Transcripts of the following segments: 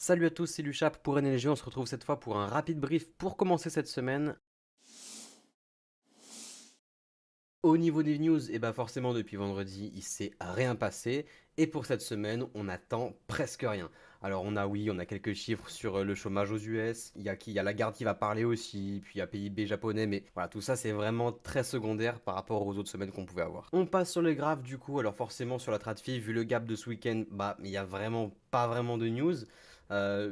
Salut à tous, c'est Luchap pour NLG, on se retrouve cette fois pour un rapide brief pour commencer cette semaine. Au niveau des news, et bah forcément depuis vendredi, il s'est rien passé. Et pour cette semaine, on attend presque rien. Alors on a quelques chiffres sur le chômage aux US, il y a Lagarde qui va parler aussi, puis il y a PIB japonais, mais voilà, tout ça c'est vraiment très secondaire par rapport aux autres semaines qu'on pouvait avoir. On passe sur les graphes du coup, alors forcément sur la TradFi, vu le gap de ce week-end, bah il y a vraiment pas vraiment de news.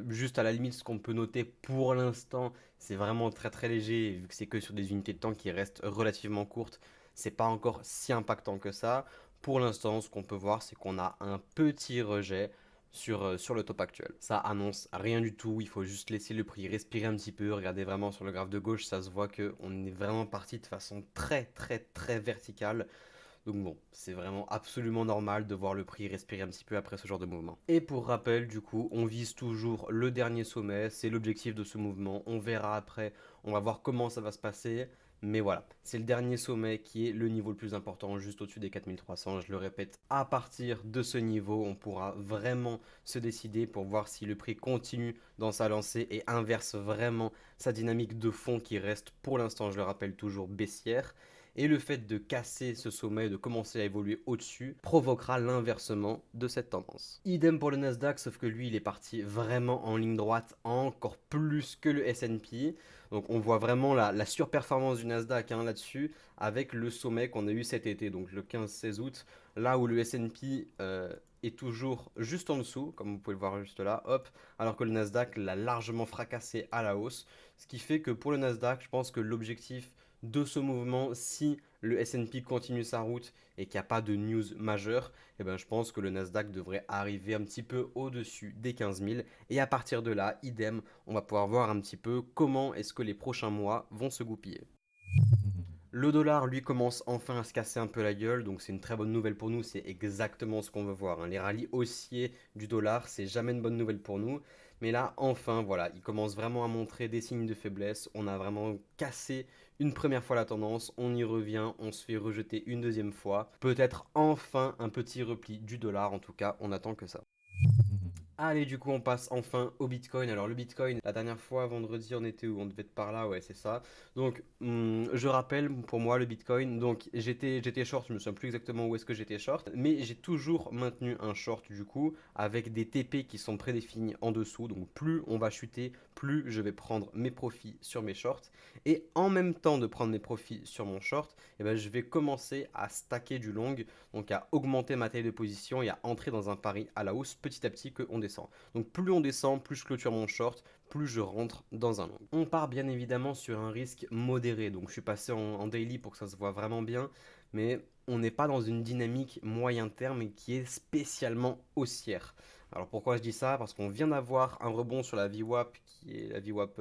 Juste à la limite, ce qu'on peut noter pour l'instant, c'est vraiment très très léger, vu que c'est que sur des unités de temps qui restent relativement courtes, c'est pas encore si impactant que ça. Pour l'instant, ce qu'on peut voir, c'est qu'on a un petit rejet sur le top actuel. Ça annonce rien du tout, il faut juste laisser le prix respirer un petit peu. Regardez vraiment sur le graphe de gauche, ça se voit qu'on est vraiment parti de façon très très très verticale. Donc bon, c'est vraiment absolument normal de voir le prix respirer un petit peu après ce genre de mouvement. Et pour rappel, du coup, on vise toujours le dernier sommet, c'est l'objectif de ce mouvement. On verra après, on va voir comment ça va se passer. Mais voilà, c'est le dernier sommet qui est le niveau le plus important, juste au-dessus des 4300. Je le répète, à partir de ce niveau, on pourra vraiment se décider pour voir si le prix continue dans sa lancée et inverse vraiment sa dynamique de fond qui reste pour l'instant, je le rappelle, toujours baissière. Et le fait de casser ce sommet, de commencer à évoluer au-dessus, provoquera l'inversement de cette tendance. Idem pour le Nasdaq, sauf que lui, il est parti vraiment en ligne droite, encore plus que le S&P. Donc on voit vraiment la surperformance du Nasdaq là-dessus, avec le sommet qu'on a eu cet été, donc le 15-16 août, là où le S&P est toujours juste en dessous, comme vous pouvez le voir juste là, hop, alors que le Nasdaq l'a largement fracassé à la hausse. Ce qui fait que pour le Nasdaq, je pense que l'objectif de ce mouvement, si le S&P continue sa route et qu'il n'y a pas de news majeure, eh ben, je pense que le Nasdaq devrait arriver un petit peu au-dessus des 15 000. Et à partir de là, idem, on va pouvoir voir un petit peu comment est-ce que les prochains mois vont se goupiller. Le dollar, lui, commence enfin à se casser un peu la gueule, donc c'est une très bonne nouvelle pour nous, c'est exactement ce qu'on veut voir. Les rallyes haussiers du dollar, c'est jamais une bonne nouvelle pour nous. Mais là, enfin, voilà, il commence vraiment à montrer des signes de faiblesse. On a vraiment cassé une première fois la tendance, on y revient, on se fait rejeter une deuxième fois. Peut-être enfin un petit repli du dollar, en tout cas, on attend que ça. Allez, du coup, on passe enfin au Bitcoin. Alors, le Bitcoin, la dernière fois, vendredi, on était où? On devait être par là, ouais, c'est ça. Donc, je rappelle, pour moi, le Bitcoin, donc j'étais short, je me souviens plus exactement où est-ce que j'étais short, mais j'ai toujours maintenu un short, du coup, avec des TP qui sont prédéfinis en dessous. Donc, plus on va chuter, plus je vais prendre mes profits sur mes shorts. Et en même temps de prendre mes profits sur mon short, eh ben, je vais commencer à stacker du long, donc à augmenter ma taille de position et à entrer dans un pari à la hausse petit à petit qu'on descend. Donc plus on descend, plus je clôture mon short, plus je rentre dans un long. On part bien évidemment sur un risque modéré, donc je suis passé en daily pour que ça se voit vraiment bien, mais on n'est pas dans une dynamique moyen terme qui est spécialement haussière. Alors pourquoi je dis ça? Parce qu'on vient d'avoir un rebond sur la VWAP qui est la VWAP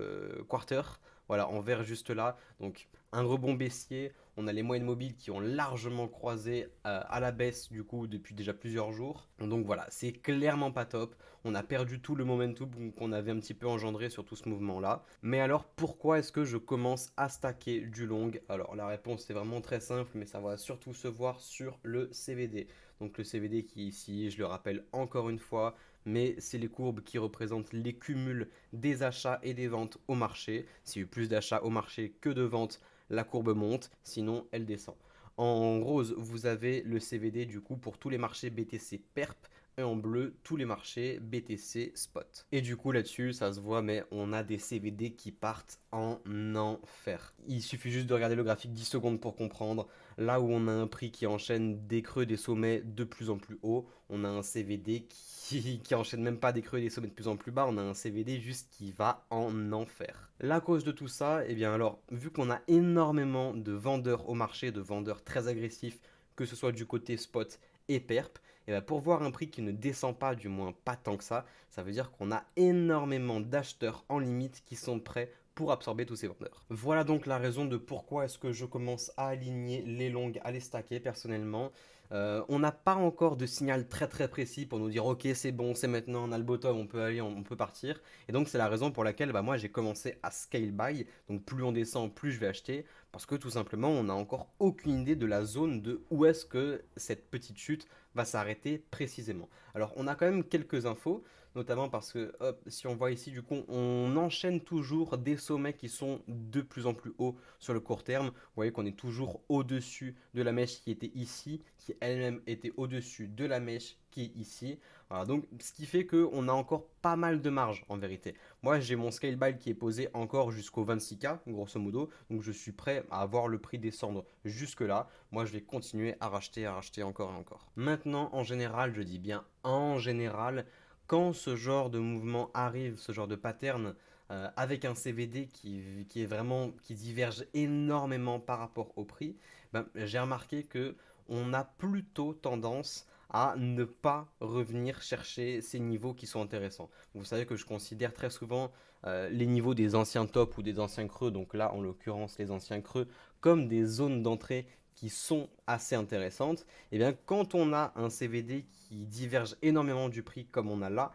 quarter, voilà en vert juste là, donc un rebond baissier, on a les moyennes mobiles qui ont largement croisé à la baisse du coup depuis déjà plusieurs jours. Donc voilà, c'est clairement pas top. On a perdu tout le momentum qu'on avait un petit peu engendré sur tout ce mouvement-là. Mais alors pourquoi est-ce que je commence à stacker du long? Alors la réponse c'est vraiment très simple, mais ça va surtout se voir sur le CVD. Donc le CVD qui est ici, je le rappelle encore une fois, mais c'est les courbes qui représentent les cumuls des achats et des ventes au marché. S'il y a eu plus d'achats au marché que de ventes, la courbe monte, sinon elle descend. En rose, vous avez le CVD du coup pour tous les marchés BTC PERP et en bleu tous les marchés BTC Spot. Et du coup là-dessus, ça se voit, mais on a des CVD qui partent en enfer. Il suffit juste de regarder le graphique 10 secondes pour comprendre. Là où on a un prix qui enchaîne des creux, des sommets de plus en plus haut, on a un CVD qui enchaîne même pas des creux et des sommets de plus en plus bas, on a un CVD juste qui va en enfer. La cause de tout ça, eh bien alors, vu qu'on a énormément de vendeurs au marché, de vendeurs très agressifs, que ce soit du côté spot et perp, et bien pour voir un prix qui ne descend pas, du moins pas tant que ça veut dire qu'on a énormément d'acheteurs en limite qui sont prêts pour absorber tous ces vendeurs. Voilà donc la raison de pourquoi est-ce que je commence à aligner les longues, à les stacker personnellement. On n'a pas encore de signal très très précis pour nous dire ok c'est bon, c'est maintenant, on a le bottom, on peut aller, on peut partir. Et donc c'est la raison pour laquelle moi j'ai commencé à scale buy. Donc plus on descend, plus je vais acheter. Parce que tout simplement on n'a encore aucune idée de la zone de où est-ce que cette petite chute va s'arrêter précisément. Alors on a quand même quelques infos. notamment parce que hop, si on voit ici, du coup, on enchaîne toujours des sommets qui sont de plus en plus hauts sur le court terme. Vous voyez qu'on est toujours au-dessus de la mèche qui était ici, qui elle-même était au-dessus de la mèche qui est ici. Voilà, donc ce qui fait qu'on a encore pas mal de marge en vérité. Moi j'ai mon scale buy qui est posé encore jusqu'au 26K grosso modo, donc je suis prêt à voir le prix descendre jusque là. Moi je vais continuer à racheter encore et encore. Maintenant en général, je dis bien en général, quand ce genre de mouvement arrive, ce genre de pattern, avec un CVD qui est vraiment, qui diverge énormément par rapport au prix, ben, j'ai remarqué que on a plutôt tendance à ne pas revenir chercher ces niveaux qui sont intéressants. Vous savez que je considère très souvent les niveaux des anciens tops ou des anciens creux, donc là en l'occurrence les anciens creux, comme des zones d'entrée qui sont assez intéressantes. Et bien quand on a un CVD qui diverge énormément du prix comme on a là,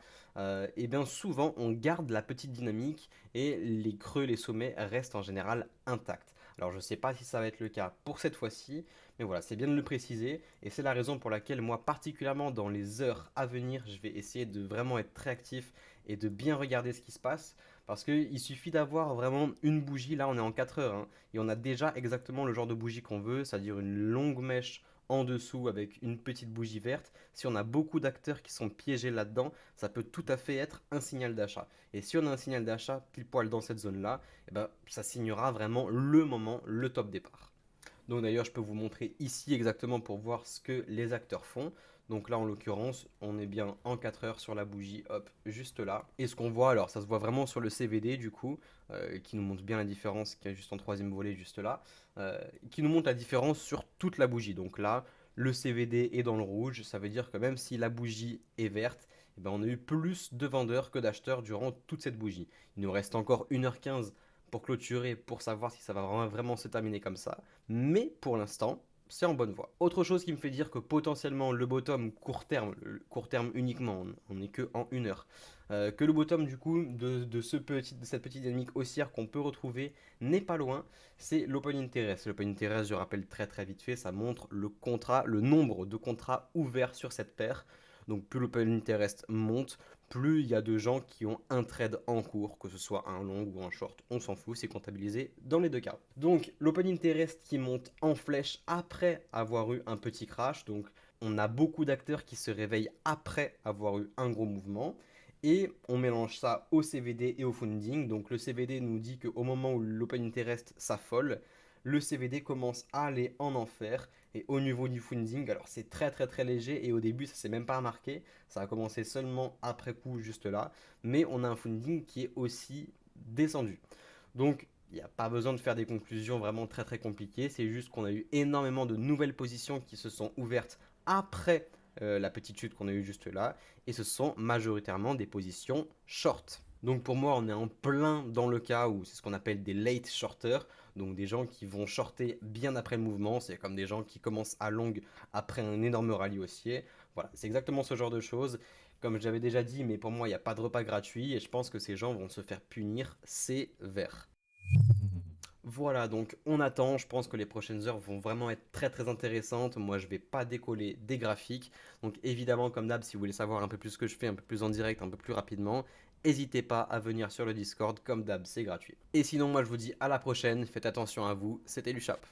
et bien souvent on garde la petite dynamique et les creux, les sommets restent en général intacts. Alors je ne sais pas si ça va être le cas pour cette fois-ci, mais voilà, c'est bien de le préciser et c'est la raison pour laquelle moi particulièrement dans les heures à venir, je vais essayer de vraiment être très actif et de bien regarder ce qui se passe parce qu'il suffit d'avoir vraiment une bougie, là on est en 4 heures, hein, et on a déjà exactement le genre de bougie qu'on veut, c'est-à-dire une longue mèche en dessous avec une petite bougie verte. Si on a beaucoup d'acteurs qui sont piégés là-dedans, ça peut tout à fait être un signal d'achat. Et si on a un signal d'achat pile poil dans cette zone-là, eh ben, ça signera vraiment le moment, le top départ. Donc d'ailleurs, je peux vous montrer ici exactement pour voir ce que les acteurs font. Donc là, en l'occurrence, on est bien en 4 heures sur la bougie, hop, juste là. Et ce qu'on voit, alors ça se voit vraiment sur le CVD du coup, qui nous montre bien la différence, qui est juste en troisième volet, juste là, qui nous montre la différence sur toute la bougie. Donc là, le CVD est dans le rouge, ça veut dire que même si la bougie est verte, eh ben, on a eu plus de vendeurs que d'acheteurs durant toute cette bougie. Il nous reste encore 1h15 pour clôturer, pour savoir si ça va vraiment se terminer comme ça. Mais pour l'instant, c'est en bonne voie. Autre chose qui me fait dire que potentiellement le bottom court terme uniquement, on n'est que en 1 heure, que le bottom du coup de cette petite dynamique haussière qu'on peut retrouver n'est pas loin, c'est l'open interest. L'open interest, je rappelle très très vite fait, ça montre le nombre de contrats ouverts sur cette paire. Donc plus l'open interest monte, plus il y a de gens qui ont un trade en cours, que ce soit un long ou un short, on s'en fout, c'est comptabilisé dans les deux cas. Donc l'open interest qui monte en flèche après avoir eu un petit crash, donc on a beaucoup d'acteurs qui se réveillent après avoir eu un gros mouvement. Et on mélange ça au CVD et au funding. Donc le CVD nous dit qu'au moment où l'open interest s'affole, le CVD commence à aller en enfer. Et au niveau du funding, alors c'est très très très léger et au début ça s'est même pas remarqué. Ça a commencé seulement après coup juste là. Mais on a un funding qui est aussi descendu. Donc il n'y a pas besoin de faire des conclusions vraiment très très compliquées. C'est juste qu'on a eu énormément de nouvelles positions qui se sont ouvertes après la petite chute qu'on a eue juste là. Et ce sont majoritairement des positions short. Donc pour moi, on est en plein dans le cas où c'est ce qu'on appelle des late shorters, donc des gens qui vont shorter bien après le mouvement. C'est comme des gens qui commencent à long après un énorme rallye haussier. Voilà, c'est exactement ce genre de choses. Comme j'avais déjà dit, mais pour moi, il n'y a pas de repas gratuit et je pense que ces gens vont se faire punir sévère. Voilà, donc on attend, je pense que les prochaines heures vont vraiment être très très intéressantes. Moi, je vais pas décoller des graphiques. Donc évidemment, comme d'hab, si vous voulez savoir un peu plus ce que je fais, un peu plus en direct, un peu plus rapidement, n'hésitez pas à venir sur le Discord, comme d'hab, c'est gratuit. Et sinon, moi je vous dis à la prochaine, faites attention à vous, c'était Luchap.